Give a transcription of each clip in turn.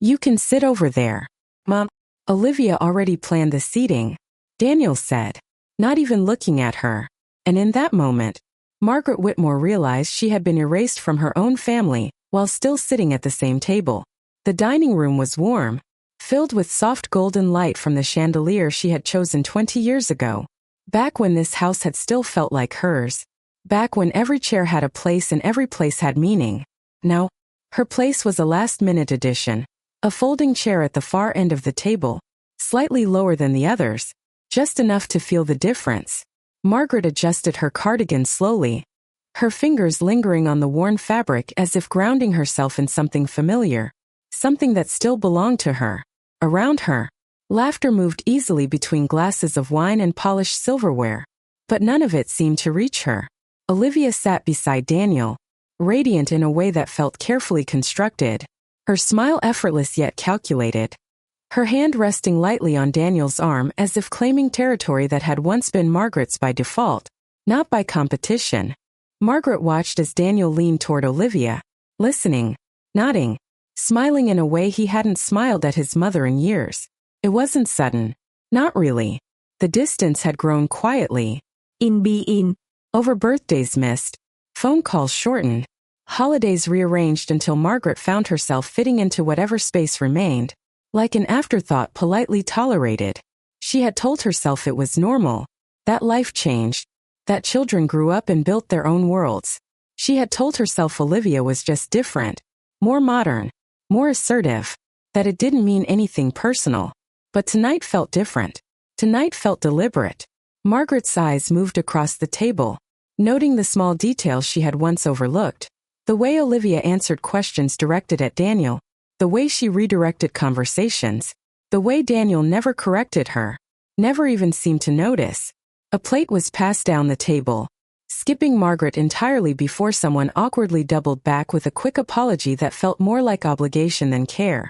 You can sit over there. Mom. Olivia already planned the seating, Daniel said, not even looking at her. And in that moment, Margaret Whitmore realized she had been erased from her own family while still sitting at the same table. The dining room was warm, filled with soft golden light from the chandelier she had chosen 20 years ago. Back when this house had still felt like hers. Back when every chair had a place and every place had meaning. Now, her place was a last-minute addition. A folding chair at the far end of the table, slightly lower than the others, just enough to feel the difference. Margaret adjusted her cardigan slowly, her fingers lingering on the worn fabric as if grounding herself in something familiar, something that still belonged to her. Around her, laughter moved easily between glasses of wine and polished silverware, but none of it seemed to reach her. Olivia sat beside Daniel, radiant in a way that felt carefully constructed, her smile effortless yet calculated, her hand resting lightly on Daniel's arm as if claiming territory that had once been Margaret's by default, not by competition. Margaret watched as Daniel leaned toward Olivia, listening, nodding, smiling in a way he hadn't smiled at his mother in years. It wasn't sudden. Not really. The distance had grown quietly. Over birthdays missed, phone calls shortened, holidays rearranged until Margaret found herself fitting into whatever space remained, like an afterthought politely tolerated. She had told herself it was normal, that life changed, that children grew up and built their own worlds. She had told herself Olivia was just different, more modern, more assertive, that it didn't mean anything personal. But tonight felt different. Tonight felt deliberate. Margaret's eyes moved across the table, noting the small details she had once overlooked. The way Olivia answered questions directed at Daniel, the way she redirected conversations, the way Daniel never corrected her, never even seemed to notice. A plate was passed down the table, skipping Margaret entirely before someone awkwardly doubled back with a quick apology that felt more like obligation than care.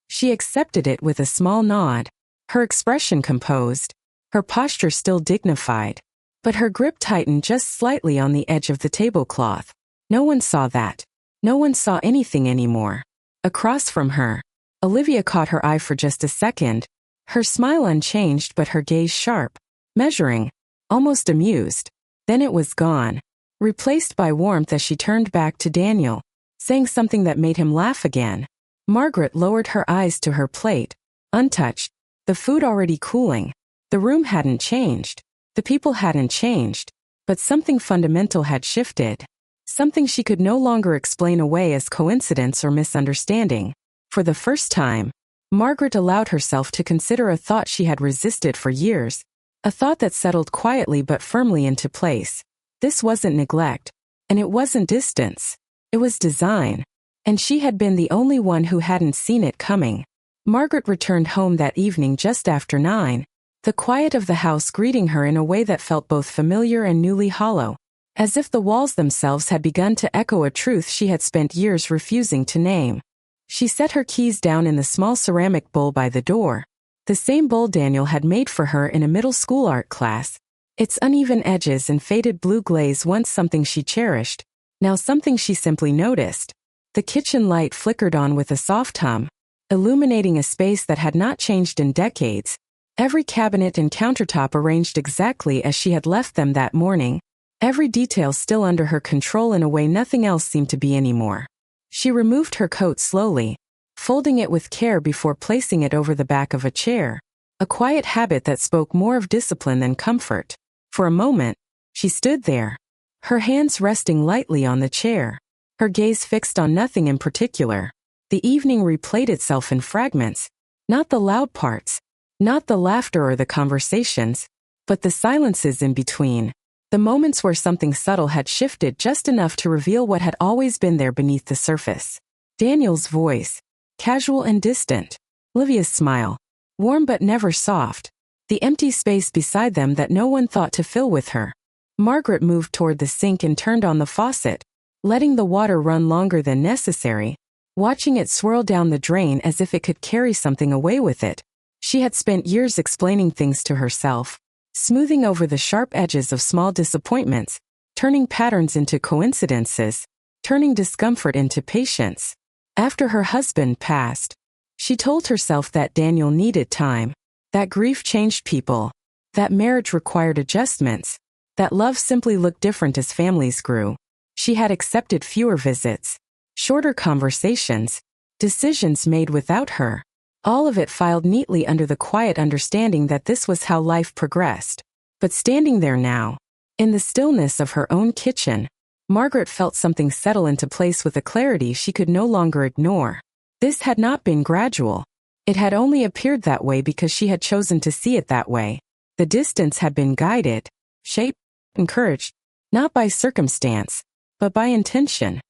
She accepted it with a small nod, her expression composed, her posture still dignified, but her grip tightened just slightly on the edge of the tablecloth. No one saw that. No one saw anything anymore. Across from her, Olivia caught her eye for just a second, her smile unchanged but her gaze sharp, measuring, almost amused. Then it was gone, replaced by warmth as she turned back to Daniel, saying something that made him laugh again. Margaret lowered her eyes to her plate, untouched, the food already cooling. The room hadn't changed. The people hadn't changed. But something fundamental had shifted. Something she could no longer explain away as coincidence or misunderstanding. For the first time, Margaret allowed herself to consider a thought she had resisted for years, a thought that settled quietly but firmly into place. This wasn't neglect, and it wasn't distance. It was design. And she had been the only one who hadn't seen it coming. Margaret returned home that evening just after 9, the quiet of the house greeting her in a way that felt both familiar and newly hollow, as if the walls themselves had begun to echo a truth she had spent years refusing to name. She set her keys down in the small ceramic bowl by the door, the same bowl Daniel had made for her in a middle school art class, its uneven edges and faded blue glaze once something she cherished, now something she simply noticed. The kitchen light flickered on with a soft hum, illuminating a space that had not changed in decades, every cabinet and countertop arranged exactly as she had left them that morning, every detail still under her control in a way nothing else seemed to be anymore. She removed her coat slowly, folding it with care before placing it over the back of a chair, a quiet habit that spoke more of discipline than comfort. For a moment, she stood there, her hands resting lightly on the chair, her gaze fixed on nothing in particular. The evening replayed itself in fragments, not the loud parts, not the laughter or the conversations, but the silences in between, the moments where something subtle had shifted just enough to reveal what had always been there beneath the surface. Daniel's voice, casual and distant. Olivia's smile, warm but never soft. The empty space beside them that no one thought to fill with her. Margaret moved toward the sink and turned on the faucet, letting the water run longer than necessary, watching it swirl down the drain as if it could carry something away with it. She had spent years explaining things to herself, smoothing over the sharp edges of small disappointments, turning patterns into coincidences, turning discomfort into patience. After her husband passed, She told herself that Daniel needed time, that grief changed people, that marriage required adjustments, that love simply looked different as families grew. She had accepted fewer visits, shorter conversations, decisions made without her. All of it filed neatly under the quiet understanding that this was how life progressed. But standing there now, in the stillness of her own kitchen, Margaret felt something settle into place with a clarity she could no longer ignore. This had not been gradual. It had only appeared that way because she had chosen to see it that way. The distance had been guided, shaped, encouraged, not by circumstance, but by intention.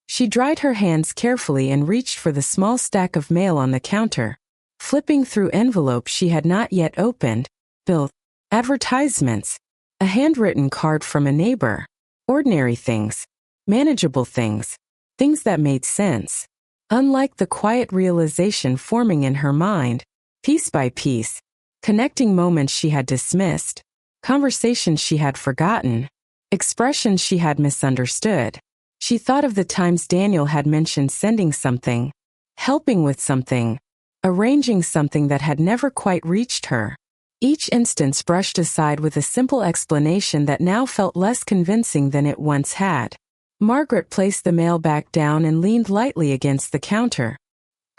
She dried her hands carefully and reached for the small stack of mail on the counter, flipping through envelopes she had not yet opened, bills, advertisements, a handwritten card from a neighbor, ordinary things, manageable things, things that made sense. Unlike the quiet realization forming in her mind, piece by piece, connecting moments she had dismissed, conversations she had forgotten, expressions she had misunderstood. She thought of the times Daniel had mentioned sending something, helping with something, arranging something that had never quite reached her. Each instance brushed aside with a simple explanation that now felt less convincing than it once had. Margaret placed the mail back down and leaned lightly against the counter,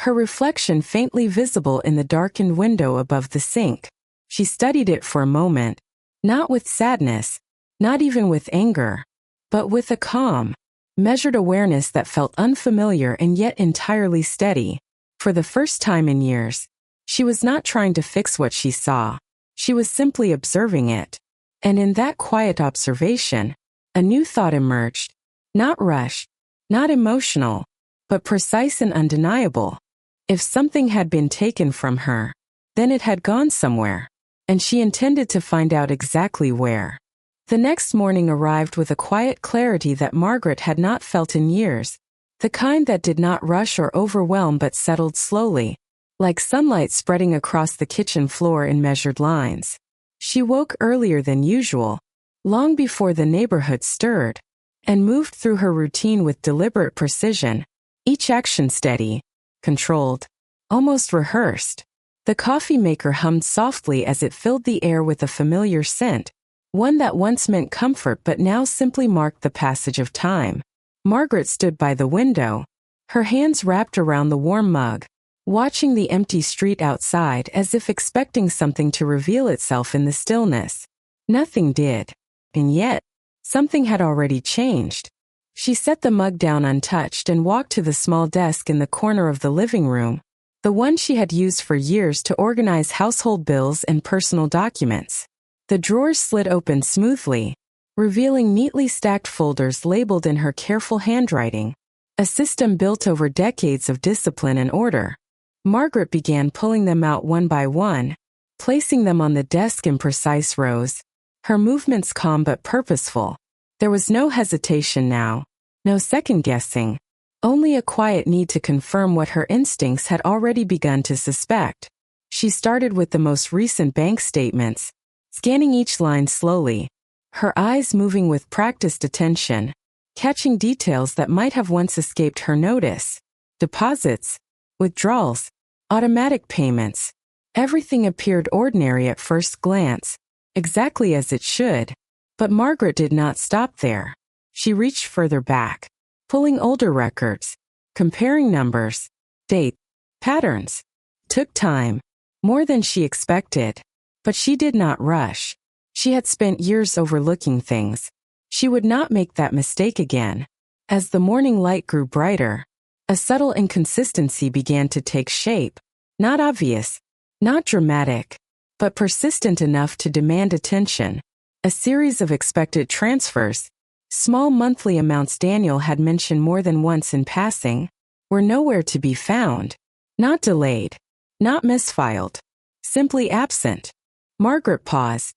her reflection faintly visible in the darkened window above the sink. She studied it for a moment, not with sadness, not even with anger, but with a calm, measured awareness that felt unfamiliar and yet entirely steady. For the first time in years, she was not trying to fix what she saw. She was simply observing it. And in that quiet observation, a new thought emerged. Not rushed, not emotional, but precise and undeniable. If something had been taken from her, then it had gone somewhere, and she intended to find out exactly where. The next morning arrived with a quiet clarity that Margaret had not felt in years, the kind that did not rush or overwhelm but settled slowly, like sunlight spreading across the kitchen floor in measured lines. She woke earlier than usual, long before the neighborhood stirred, and moved through her routine with deliberate precision, each action steady, controlled, almost rehearsed. The coffee maker hummed softly as it filled the air with a familiar scent, one that once meant comfort but now simply marked the passage of time. Margaret stood by the window, her hands wrapped around the warm mug, watching the empty street outside as if expecting something to reveal itself in the stillness. Nothing did. And yet, something had already changed. She set the mug down untouched and walked to the small desk in the corner of the living room, the one she had used for years to organize household bills and personal documents. The drawers slid open smoothly, revealing neatly stacked folders labeled in her careful handwriting, a system built over decades of discipline and order. Margaret began pulling them out one by one, placing them on the desk in precise rows, her movements calm but purposeful. There was no hesitation now, no second-guessing, only a quiet need to confirm what her instincts had already begun to suspect. She started with the most recent bank statements, scanning each line slowly, her eyes moving with practiced attention, catching details that might have once escaped her notice. Deposits, withdrawals, automatic payments. Everything appeared ordinary at first glance, exactly as it should. But Margaret did not stop there. She reached further back, pulling older records, comparing numbers, dates, patterns. Took time, more than she expected. But she did not rush. She had spent years overlooking things. She would not make that mistake again. As the morning light grew brighter, a subtle inconsistency began to take shape, not obvious, not dramatic, but persistent enough to demand attention. A series of expected transfers, small monthly amounts Daniel had mentioned more than once in passing, were nowhere to be found. Not delayed, not misfiled, simply absent. Margaret paused,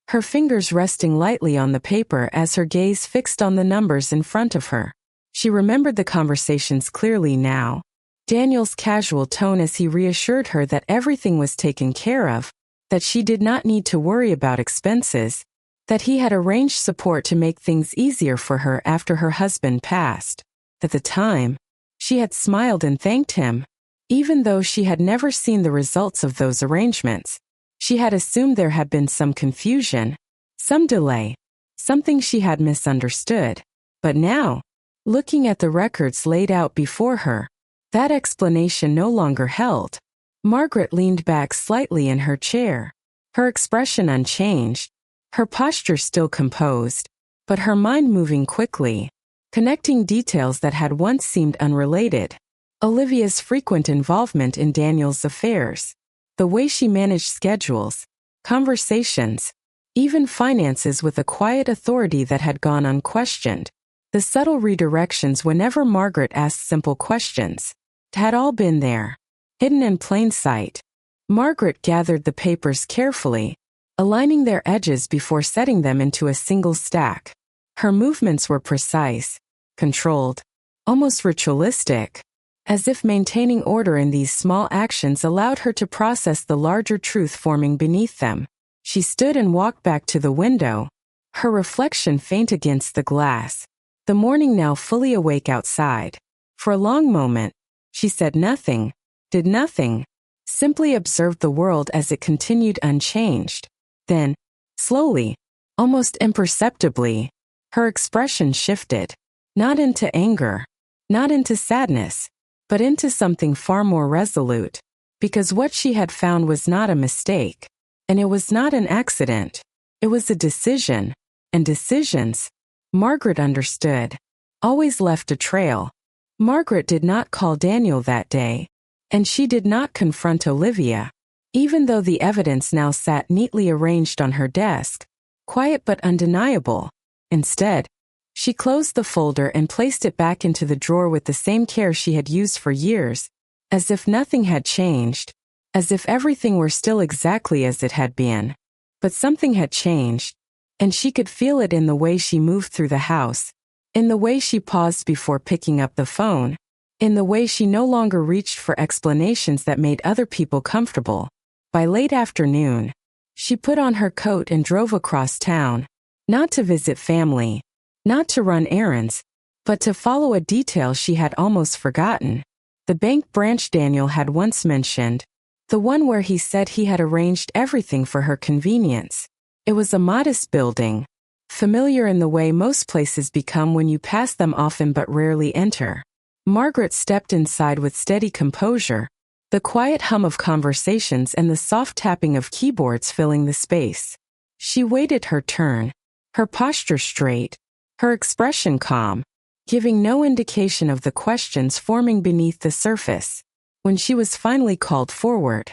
her fingers resting lightly on the paper as her gaze fixed on the numbers in front of her. She remembered the conversations clearly now, Daniel's casual tone as he reassured her that everything was taken care of, that she did not need to worry about expenses, that he had arranged support to make things easier for her after her husband passed. At the time, she had smiled and thanked him. Even though she had never seen the results of those arrangements, she had assumed there had been some confusion, some delay, something she had misunderstood. But now, looking at the records laid out before her, that explanation no longer held. Margaret leaned back slightly in her chair, her expression unchanged, her posture still composed, but her mind moving quickly, connecting details that had once seemed unrelated. Olivia's frequent involvement in Daniel's affairs, the way she managed schedules, conversations, even finances with a quiet authority that had gone unquestioned, the subtle redirections whenever Margaret asked simple questions, had all been there, hidden in plain sight. Margaret gathered the papers carefully, aligning their edges before setting them into a single stack. Her movements were precise, controlled, almost ritualistic, as if maintaining order in these small actions allowed her to process the larger truth forming beneath them. She stood and walked back to the window, her reflection faint against the glass, the morning now fully awake outside. For a long moment, she said nothing, did nothing, simply observed the world as it continued unchanged. Then, slowly, almost imperceptibly, her expression shifted, not into anger, not into sadness, but into something far more resolute, because what she had found was not a mistake, and it was not an accident. It was a decision, and decisions, Margaret understood, always left a trail. Margaret did not call Daniel that day, and she did not confront Olivia, even though the evidence now sat neatly arranged on her desk, quiet but undeniable. Instead, she closed the folder and placed it back into the drawer with the same care she had used for years, as if nothing had changed, as if everything were still exactly as it had been. But something had changed, and she could feel it in the way she moved through the house, in the way she paused before picking up the phone, in the way she no longer reached for explanations that made other people comfortable. By late afternoon, she put on her coat and drove across town, not to visit family, not to run errands, but to follow a detail she had almost forgotten. The bank branch Daniel had once mentioned, the one where he said he had arranged everything for her convenience. It was a modest building, familiar in the way most places become when you pass them often but rarely enter. Margaret stepped inside with steady composure, the quiet hum of conversations and the soft tapping of keyboards filling the space. She waited her turn, her posture straight, her expression calm, giving no indication of the questions forming beneath the surface. When she was finally called forward,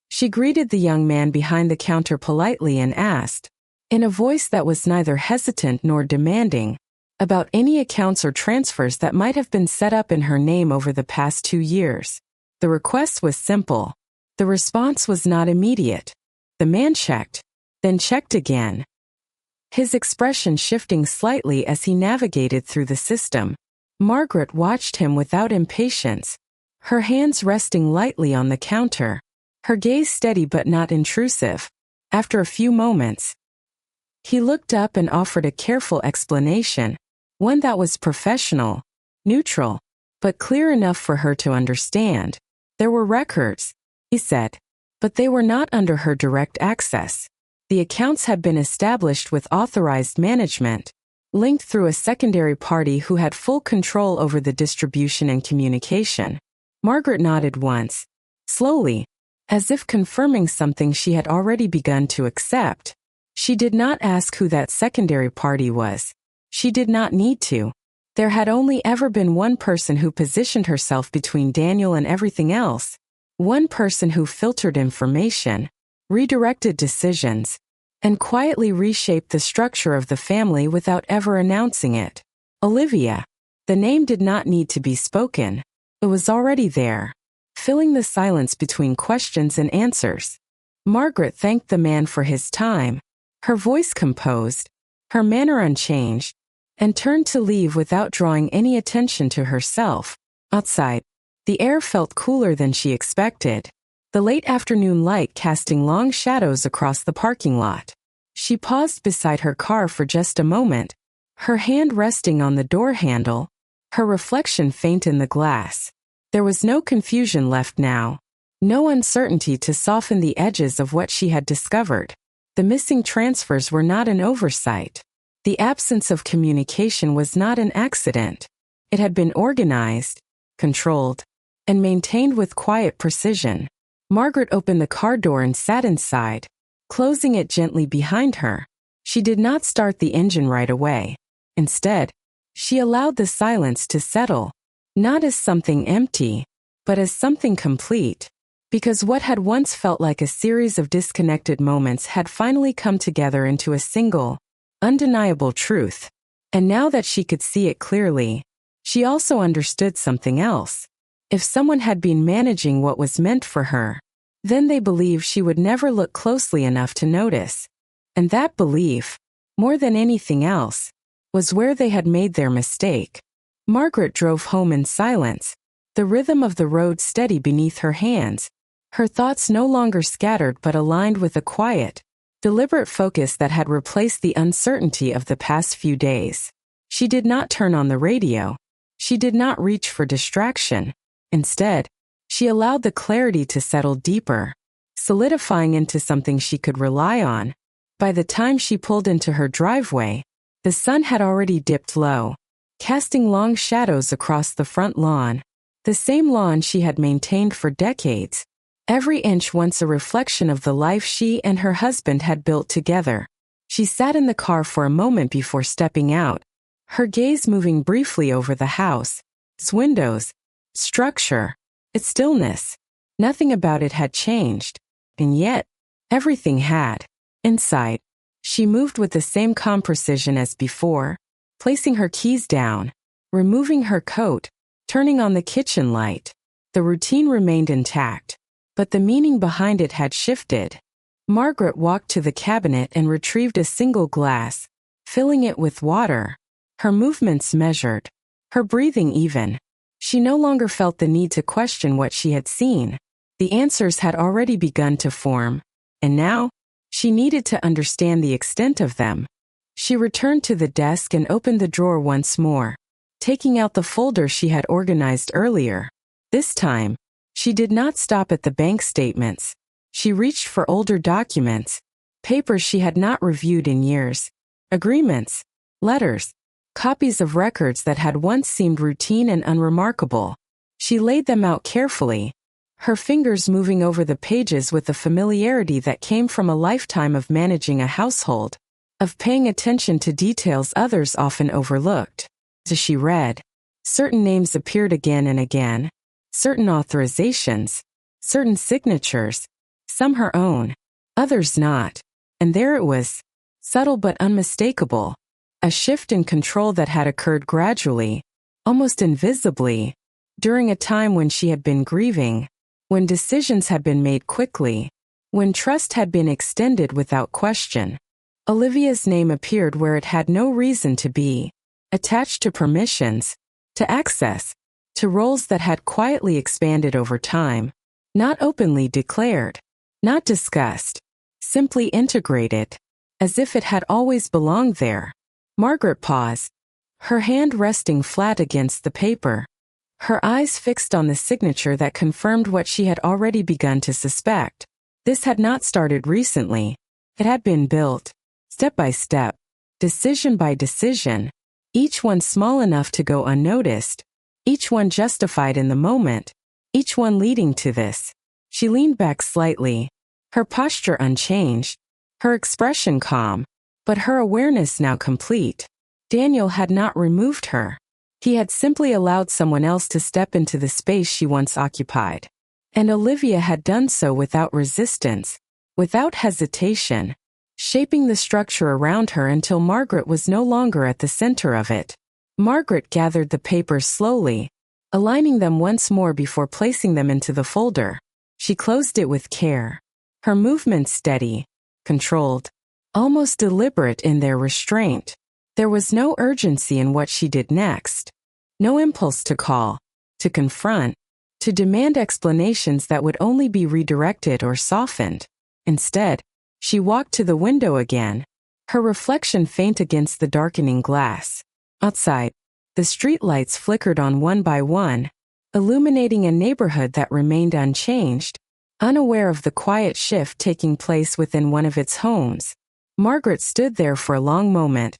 she greeted the young man behind the counter politely and asked, in a voice that was neither hesitant nor demanding, about any accounts or transfers that might have been set up in her name over the past 2 years. The request was simple. The response was not immediate. The man checked, then checked again, his expression shifting slightly as he navigated through the system. Margaret watched him without impatience, her hands resting lightly on the counter, her gaze steady but not intrusive. After a few moments, he looked up and offered a careful explanation, one that was professional, neutral, but clear enough for her to understand. There were records, he said, but they were not under her direct access. The accounts had been established with authorized management, linked through a secondary party who had full control over the distribution and communication. Margaret nodded once, slowly, as if confirming something she had already begun to accept. She did not ask who that secondary party was. She did not need to. There had only ever been one person who positioned herself between Daniel and everything else, one person who filtered information, redirected decisions, and quietly reshaped the structure of the family without ever announcing it. Olivia. The name did not need to be spoken. It was already there, filling the silence between questions and answers. Margaret thanked the man for his time, her voice composed, her manner unchanged, and turned to leave without drawing any attention to herself. Outside, the air felt cooler than she expected, the late afternoon light casting long shadows across the parking lot. She paused beside her car for just a moment, her hand resting on the door handle, her reflection faint in the glass. There was no confusion left now. No uncertainty to soften the edges of what she had discovered. The missing transfers were not an oversight. The absence of communication was not an accident. It had been organized, controlled, and maintained with quiet precision. Margaret opened the car door and sat inside, closing it gently behind her. She did not start the engine right away. Instead, she allowed the silence to settle, not as something empty, but as something complete. Because what had once felt like a series of disconnected moments had finally come together into a single, undeniable truth. And now that she could see it clearly, she also understood something else. If someone had been managing what was meant for her, then they believed she would never look closely enough to notice. And that belief, more than anything else, was where they had made their mistake. Margaret drove home in silence, the rhythm of the road steady beneath her hands, her thoughts no longer scattered but aligned with a quiet, deliberate focus that had replaced the uncertainty of the past few days. She did not turn on the radio. She did not reach for distraction. Instead, she allowed the clarity to settle deeper, solidifying into something she could rely on. By the time she pulled into her driveway, the sun had already dipped low, casting long shadows across the front lawn, the same lawn she had maintained for decades, every inch once a reflection of the life she and her husband had built together. She sat in the car for a moment before stepping out, her gaze moving briefly over the house, its windows, structure, its stillness. Nothing about it had changed, and yet, everything had. Inside, she moved with the same calm precision as before, placing her keys down, removing her coat, turning on the kitchen light. The routine remained intact, but the meaning behind it had shifted. Margaret walked to the cabinet and retrieved a single glass, filling it with water. Her movements measured, her breathing even. She no longer felt the need to question what she had seen. The answers had already begun to form, and now, she needed to understand the extent of them. She returned to the desk and opened the drawer once more, taking out the folder she had organized earlier. This time, she did not stop at the bank statements. She reached for older documents, papers she had not reviewed in years, agreements, letters, copies of records that had once seemed routine and unremarkable. She laid them out carefully, her fingers moving over the pages with the familiarity that came from a lifetime of managing a household, of paying attention to details others often overlooked. As she read, certain names appeared again and again, certain authorizations, certain signatures, some her own, others not. And there it was, subtle but unmistakable, a shift in control that had occurred gradually, almost invisibly, during a time when she had been grieving, when decisions had been made quickly, when trust had been extended without question. Olivia's name appeared where it had no reason to be, attached to permissions, to access, to roles that had quietly expanded over time, not openly declared, not discussed, simply integrated, as if it had always belonged there. Margaret paused, her hand resting flat against the paper, her eyes fixed on the signature that confirmed what she had already begun to suspect. This had not started recently. It had been built, step by step, decision by decision, each one small enough to go unnoticed, each one justified in the moment, each one leading to this. She leaned back slightly, her posture unchanged, her expression calm, but her awareness now complete. Daniel had not removed her. He had simply allowed someone else to step into the space she once occupied. And Olivia had done so without resistance, without hesitation, shaping the structure around her until Margaret was no longer at the center of it. Margaret gathered the papers slowly, aligning them once more before placing them into the folder. She closed it with care, her movements steady, controlled, almost deliberate in their restraint. There was no urgency in what she did next, no impulse to call, to confront, to demand explanations that would only be redirected or softened. Instead, she walked to the window again, her reflection faint against the darkening glass. Outside, the streetlights flickered on one by one, illuminating a neighborhood that remained unchanged. Unaware of the quiet shift taking place within one of its homes, Margaret stood there for a long moment,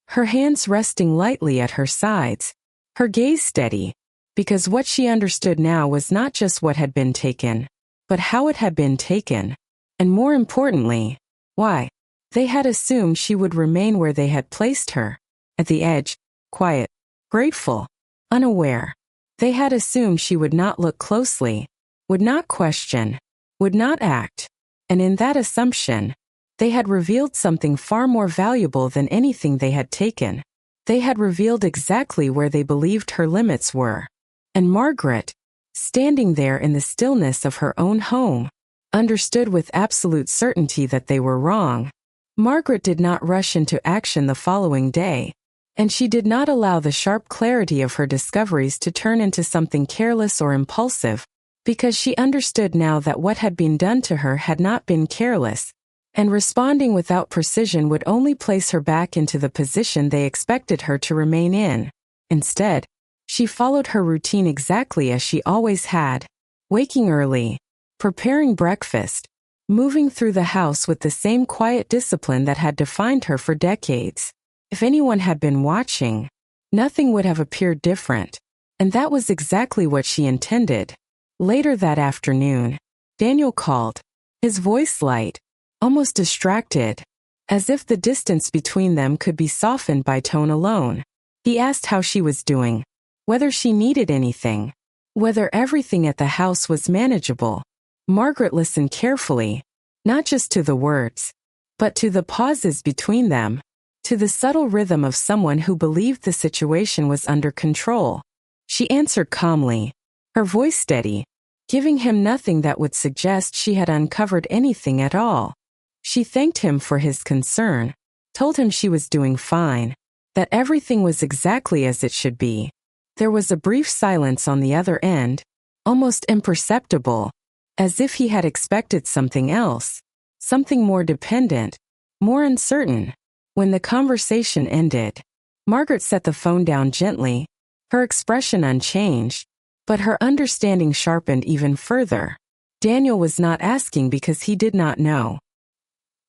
her hands resting lightly at her sides, her gaze steady, because what she understood now was not just what had been taken, but how it had been taken, and more importantly, why. They had assumed she would remain where they had placed her, at the edge, quiet, grateful, unaware. They had assumed she would not look closely, would not question, would not act, and in that assumption, they had revealed something far more valuable than anything they had taken. They had revealed exactly where they believed her limits were. And Margaret, standing there in the stillness of her own home, understood with absolute certainty that they were wrong. Margaret did not rush into action the following day, and she did not allow the sharp clarity of her discoveries to turn into something careless or impulsive, because she understood now that what had been done to her had not been careless, and responding without precision would only place her back into the position they expected her to remain in. Instead, she followed her routine exactly as she always had, waking early, preparing breakfast, moving through the house with the same quiet discipline that had defined her for decades. If anyone had been watching, nothing would have appeared different, and that was exactly what she intended. Later that afternoon, Daniel called, his voice light, almost distracted, as if the distance between them could be softened by tone alone. He asked how she was doing, whether she needed anything, whether everything at the house was manageable. Margaret listened carefully, not just to the words, but to the pauses between them, to the subtle rhythm of someone who believed the situation was under control. She answered calmly, her voice steady, giving him nothing that would suggest she had uncovered anything at all. She thanked him for his concern, told him she was doing fine, that everything was exactly as it should be. There was a brief silence on the other end, almost imperceptible, as if he had expected something else, something more dependent, more uncertain. When the conversation ended, Margaret set the phone down gently, her expression unchanged, but her understanding sharpened even further. Daniel was not asking because he did not know.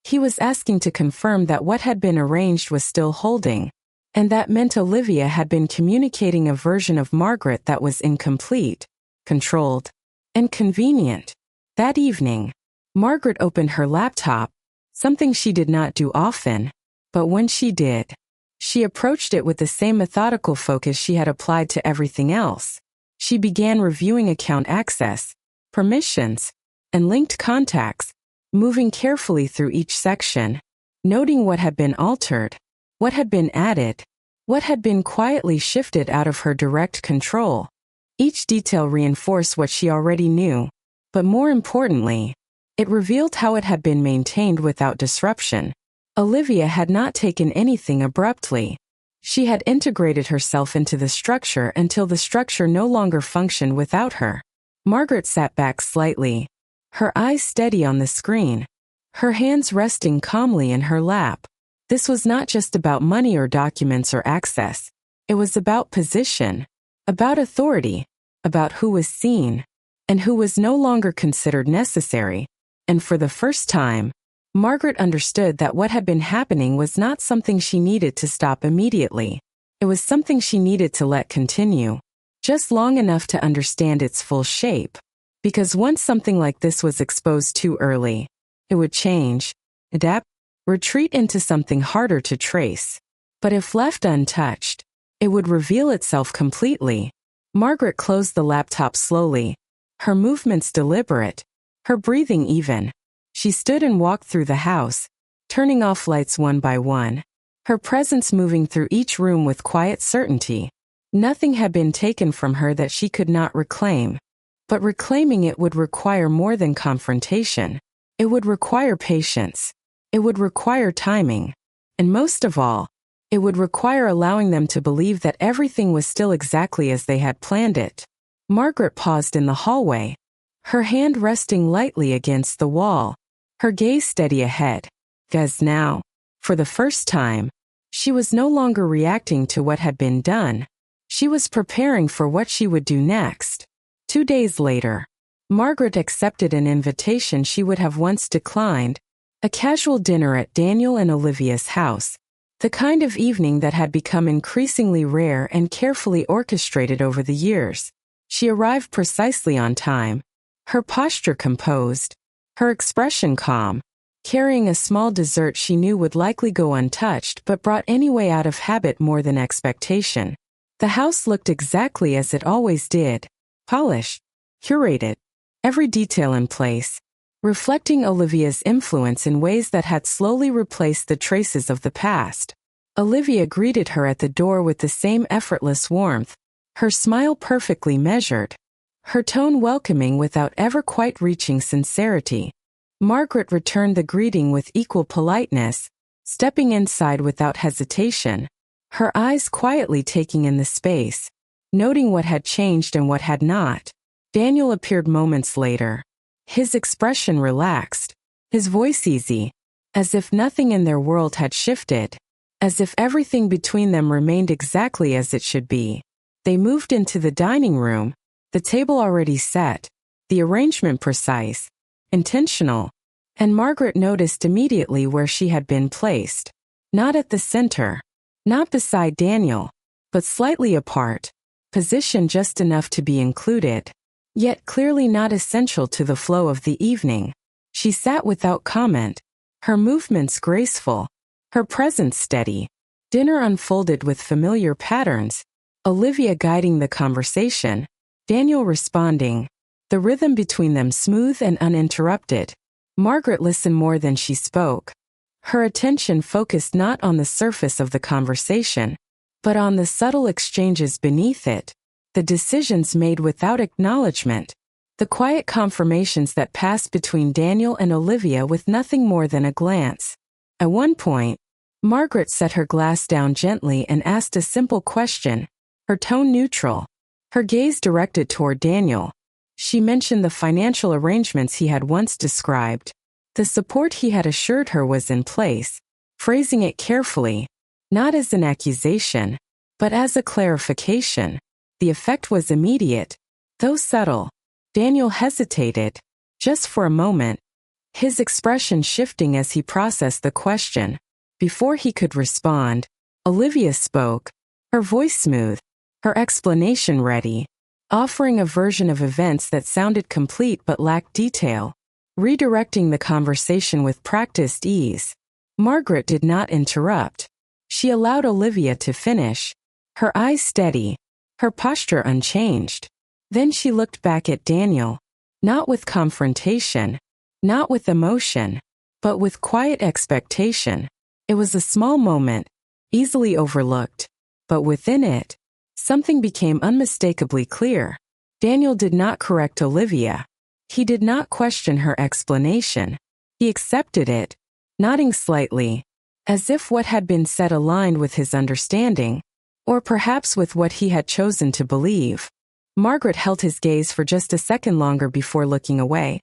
He was asking to confirm that what had been arranged was still holding, and that meant Olivia had been communicating a version of Margaret that was incomplete, controlled, and convenient. That evening, Margaret opened her laptop, something she did not do often, but when she did, she approached it with the same methodical focus she had applied to everything else. She began reviewing account access, permissions, and linked contacts, moving carefully through each section, noting what had been altered, what had been added, what had been quietly shifted out of her direct control. Each detail reinforced what she already knew, but more importantly, it revealed how it had been maintained without disruption. Olivia had not taken anything abruptly. She had integrated herself into the structure until the structure no longer functioned without her. Margaret sat back slightly, her eyes steady on the screen, her hands resting calmly in her lap. This was not just about money or documents or access. It was about position, about authority, about who was seen, and who was no longer considered necessary. And for the first time, Margaret understood that what had been happening was not something she needed to stop immediately. It was something she needed to let continue, just long enough to understand its full shape. Because once something like this was exposed too early, it would change, adapt, retreat into something harder to trace. But if left untouched, it would reveal itself completely. Margaret closed the laptop slowly, her movements deliberate, her breathing even. She stood and walked through the house, turning off lights one by one, her presence moving through each room with quiet certainty. Nothing had been taken from her that she could not reclaim. But reclaiming it would require more than confrontation. It would require patience. It would require timing. And most of all, it would require allowing them to believe that everything was still exactly as they had planned it. Margaret paused in the hallway, her hand resting lightly against the wall, her gaze steady ahead. Because now, for the first time, she was no longer reacting to what had been done. She was preparing for what she would do next. 2 days later, Margaret accepted an invitation she would have once declined, a casual dinner at Daniel and Olivia's house, the kind of evening that had become increasingly rare and carefully orchestrated over the years. She arrived precisely on time, her posture composed, her expression calm, carrying a small dessert she knew would likely go untouched but brought anyway out of habit more than expectation. The house looked exactly as it always did, polished, curated, every detail in place, reflecting Olivia's influence in ways that had slowly replaced the traces of the past. Olivia greeted her at the door with the same effortless warmth, her smile perfectly measured, her tone welcoming without ever quite reaching sincerity. Margaret returned the greeting with equal politeness, stepping inside without hesitation, her eyes quietly taking in the space, noting what had changed and what had not. Daniel appeared moments later, his expression relaxed, his voice easy, as if nothing in their world had shifted, as if everything between them remained exactly as it should be. They moved into the dining room, the table already set, the arrangement precise, intentional, and Margaret noticed immediately where she had been placed. Not at the center, not beside Daniel, but slightly apart, positioned just enough to be included, yet clearly not essential to the flow of the evening. She sat without comment, her movements graceful, her presence steady. Dinner unfolded with familiar patterns, Olivia guiding the conversation, Daniel responding, the rhythm between them smooth and uninterrupted. Margaret listened more than she spoke. Her attention focused not on the surface of the conversation, but on the subtle exchanges beneath it, the decisions made without acknowledgement, the quiet confirmations that passed between Daniel and Olivia with nothing more than a glance. At one point, Margaret set her glass down gently and asked a simple question, her tone neutral, her gaze directed toward Daniel. She mentioned the financial arrangements he had once described. The support he had assured her was in place, phrasing it carefully, not as an accusation, but as a clarification. The effect was immediate, though subtle. Daniel hesitated, just for a moment, his expression shifting as he processed the question. Before he could respond, Olivia spoke, her voice smooth, her explanation ready, offering a version of events that sounded complete but lacked detail, redirecting the conversation with practiced ease. Margaret did not interrupt. She allowed Olivia to finish, her eyes steady, her posture unchanged. Then she looked back at Daniel, not with confrontation, not with emotion, but with quiet expectation. It was a small moment, easily overlooked, but within it, something became unmistakably clear. Daniel did not correct Olivia. He did not question her explanation. He accepted it, nodding slightly, as if what had been said aligned with his understanding, or perhaps with what he had chosen to believe. Margaret held his gaze for just a second longer before looking away,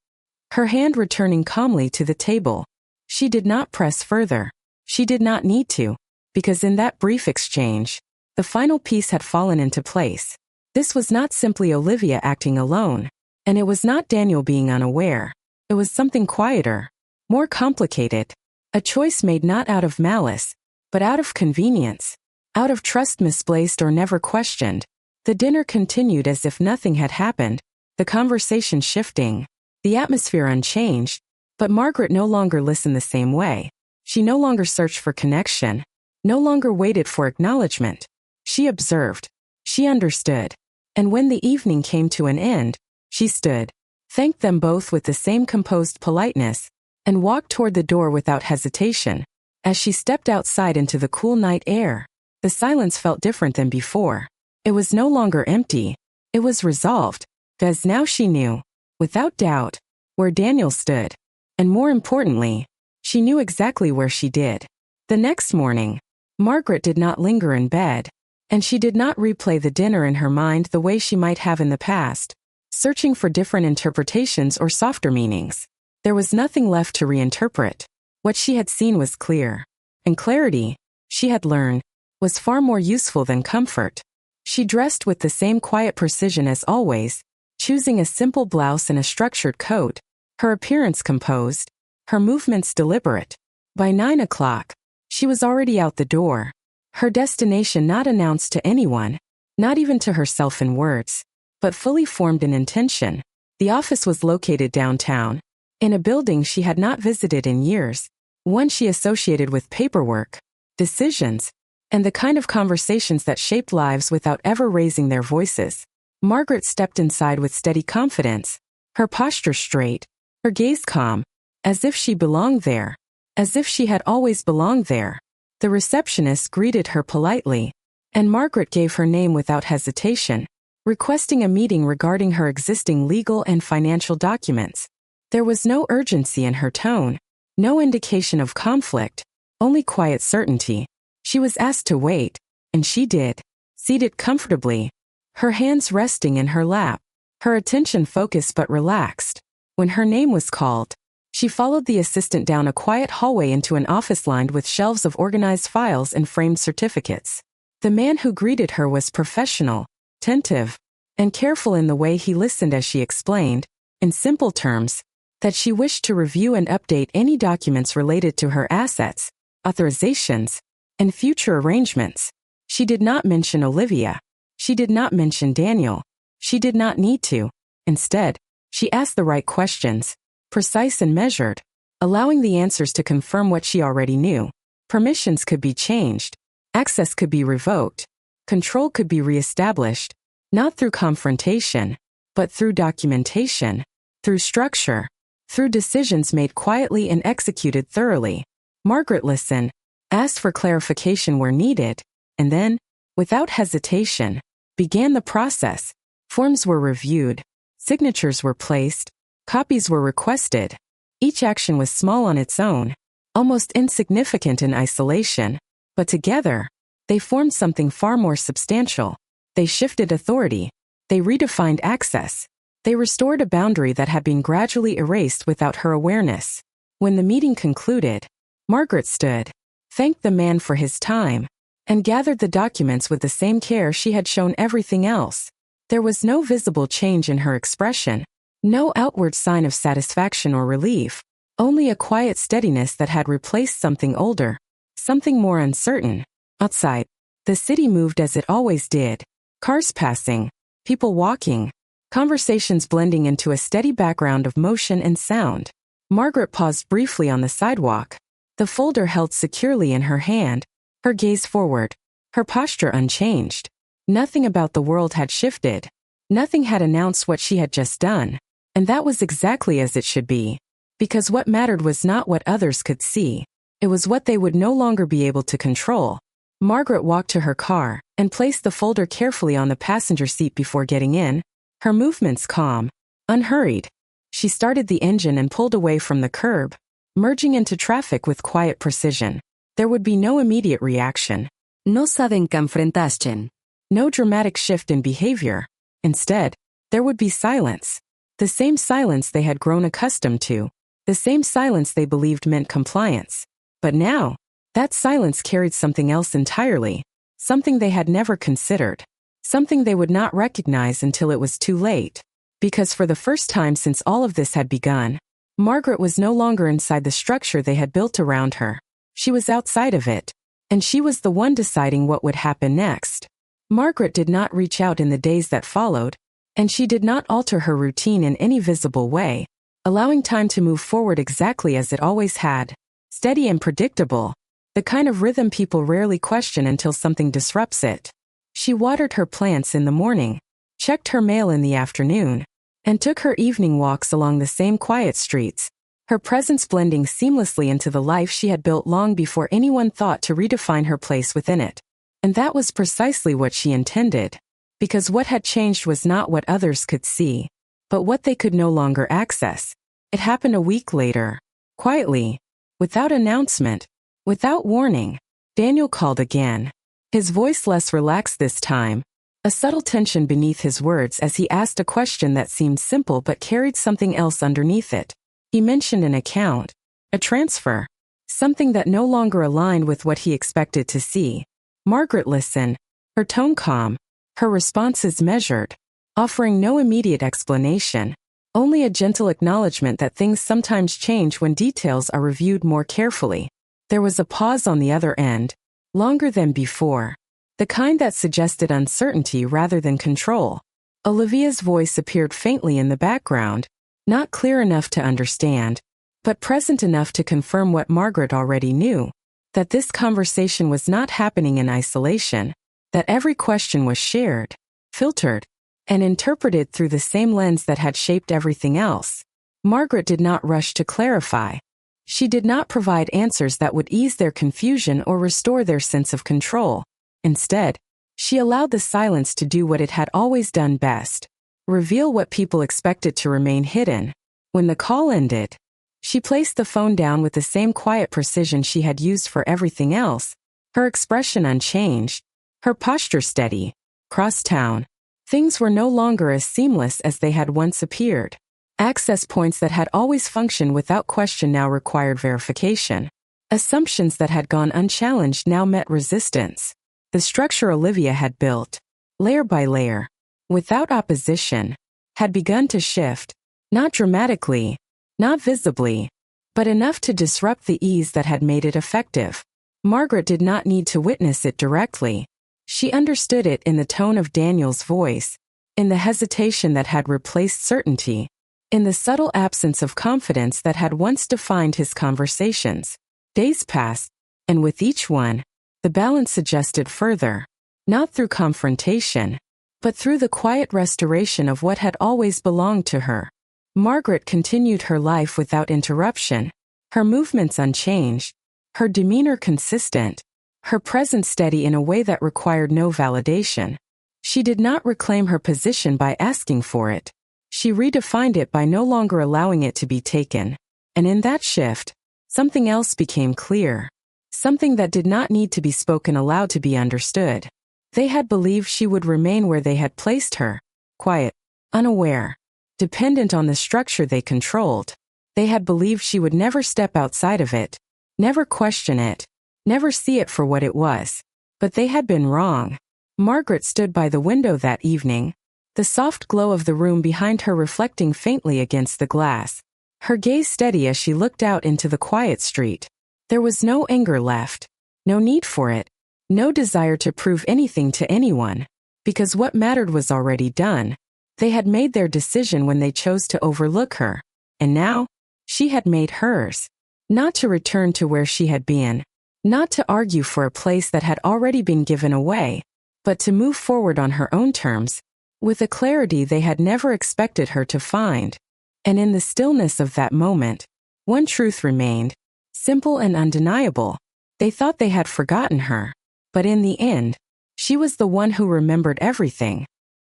her hand returning calmly to the table. She did not press further. She did not need to, because in that brief exchange, the final piece had fallen into place. This was not simply Olivia acting alone, and it was not Daniel being unaware. It was something quieter, more complicated, a choice made not out of malice, but out of convenience, out of trust misplaced or never questioned. The dinner continued as if nothing had happened, the conversation shifting, the atmosphere unchanged, but Margaret no longer listened the same way. She no longer searched for connection, no longer waited for acknowledgement. She observed, she understood, and when the evening came to an end, she stood, thanked them both with the same composed politeness, and walked toward the door without hesitation. As she stepped outside into the cool night air, the silence felt different than before. It was no longer empty, it was resolved, because now she knew, without doubt, where Daniel stood, and more importantly, she knew exactly where she did. The next morning, Margaret did not linger in bed, and she did not replay the dinner in her mind the way she might have in the past, searching for different interpretations or softer meanings. There was nothing left to reinterpret. What she had seen was clear, and clarity, she had learned, was far more useful than comfort. She dressed with the same quiet precision as always, choosing a simple blouse and a structured coat, her appearance composed, her movements deliberate. By 9 o'clock, she was already out the door, her destination not announced to anyone, not even to herself in words, but fully formed in intention. The office was located downtown, in a building she had not visited in years, one she associated with paperwork, decisions, and the kind of conversations that shaped lives without ever raising their voices. Margaret stepped inside with steady confidence, her posture straight, her gaze calm, as if she belonged there, as if she had always belonged there. The receptionist greeted her politely, and Margaret gave her name without hesitation, requesting a meeting regarding her existing legal and financial documents. There was no urgency in her tone, no indication of conflict, only quiet certainty. She was asked to wait, and she did, seated comfortably, her hands resting in her lap, her attention focused but relaxed. When her name was called, she followed the assistant down a quiet hallway into an office lined with shelves of organized files and framed certificates. The man who greeted her was professional, attentive, and careful in the way he listened as she explained, in simple terms, that she wished to review and update any documents related to her assets, authorizations, and future arrangements. She did not mention Olivia. She did not mention Daniel. She did not need to. Instead, she asked the right questions, precise and measured, allowing the answers to confirm what she already knew. Permissions could be changed. Access could be revoked. Control could be reestablished, not through confrontation, but through documentation, through structure, through decisions made quietly and executed thoroughly. Margaret listened, asked for clarification where needed, and then, without hesitation, began the process. Forms were reviewed, signatures were placed, copies were requested. Each action was small on its own, almost insignificant in isolation, but together, they formed something far more substantial. They shifted authority. They redefined access. They restored a boundary that had been gradually erased without her awareness. When the meeting concluded, Margaret stood, thanked the man for his time, and gathered the documents with the same care she had shown everything else. There was no visible change in her expression, no outward sign of satisfaction or relief, only a quiet steadiness that had replaced something older, something more uncertain. Outside, the city moved as it always did, cars passing, people walking, conversations blending into a steady background of motion and sound. Margaret paused briefly on the sidewalk, the folder held securely in her hand, her gaze forward, her posture unchanged. Nothing about the world had shifted. Nothing had announced what she had just done. And that was exactly as it should be. Because what mattered was not what others could see. It was what they would no longer be able to control. Margaret walked to her car and placed the folder carefully on the passenger seat before getting in, her movements calm, unhurried. She started the engine and pulled away from the curb, merging into traffic with quiet precision. There would be no immediate reaction. No saben que enfrentaschen. No dramatic shift in behavior. Instead, there would be silence. The same silence they had grown accustomed to. The same silence they believed meant compliance. But now, that silence carried something else entirely. Something they had never considered. Something they would not recognize until it was too late. Because for the first time since all of this had begun, Margaret was no longer inside the structure they had built around her. She was outside of it. And she was the one deciding what would happen next. Margaret did not reach out in the days that followed, and she did not alter her routine in any visible way, allowing time to move forward exactly as it always had, steady and predictable, the kind of rhythm people rarely question until something disrupts it. She watered her plants in the morning, checked her mail in the afternoon, and took her evening walks along the same quiet streets, her presence blending seamlessly into the life she had built long before anyone thought to redefine her place within it. And that was precisely what she intended. Because what had changed was not what others could see, but what they could no longer access. It happened a week later. Quietly, without announcement, without warning, Daniel called again. His voice less relaxed this time, a subtle tension beneath his words as he asked a question that seemed simple but carried something else underneath it. He mentioned an account, a transfer, something that no longer aligned with what he expected to see. Margaret listened, her tone calm, her responses measured. offering no immediate explanation, only a gentle acknowledgement that things sometimes change when details are reviewed more carefully. There was a pause on the other end, longer than before, the kind that suggested uncertainty rather than control. Olivia's voice appeared faintly in the background, not clear enough to understand, but present enough to confirm what Margaret already knew, that this conversation was not happening in isolation, that every question was shared, filtered, and interpreted through the same lens that had shaped everything else. Margaret did not rush to clarify. She did not provide answers that would ease their confusion or restore their sense of control. Instead, she allowed the silence to do what it had always done best, reveal what people expected to remain hidden. When the call ended, she placed the phone down with the same quiet precision she had used for everything else, her expression unchanged, her posture steady. Cross town, things were no longer as seamless as they had once appeared. Access points that had always functioned without question now required verification. Assumptions that had gone unchallenged now met resistance. The structure Olivia had built, layer by layer, without opposition, had begun to shift, not dramatically, not visibly, but enough to disrupt the ease that had made it effective. Margaret did not need to witness it directly. She understood it in the tone of Daniel's voice, in the hesitation that had replaced certainty, in the subtle absence of confidence that had once defined his conversations. Days passed, and with each one, the balance suggested further, not through confrontation, but through the quiet restoration of what had always belonged to her. Margaret continued her life without interruption, her movements unchanged, her demeanor consistent, her presence steady in a way that required no validation. She did not reclaim her position by asking for it. She redefined it by no longer allowing it to be taken. And in that shift, something else became clear. Something that did not need to be spoken aloud to be understood. They had believed she would remain where they had placed her, quiet, unaware, dependent on the structure they controlled. They had believed she would never step outside of it, never question it, never see it for what it was. But they had been wrong. Margaret stood by the window that evening, the soft glow of the room behind her reflecting faintly against the glass, her gaze steady as she looked out into the quiet street. There was no anger left, no need for it, no desire to prove anything to anyone, because what mattered was already done. They had made their decision when they chose to overlook her, and now, she had made hers. Not to return to where she had been, not to argue for a place that had already been given away, but to move forward on her own terms, with a clarity they had never expected her to find. And in the stillness of that moment, one truth remained, simple and undeniable. They thought they had forgotten her, but in the end, she was the one who remembered everything.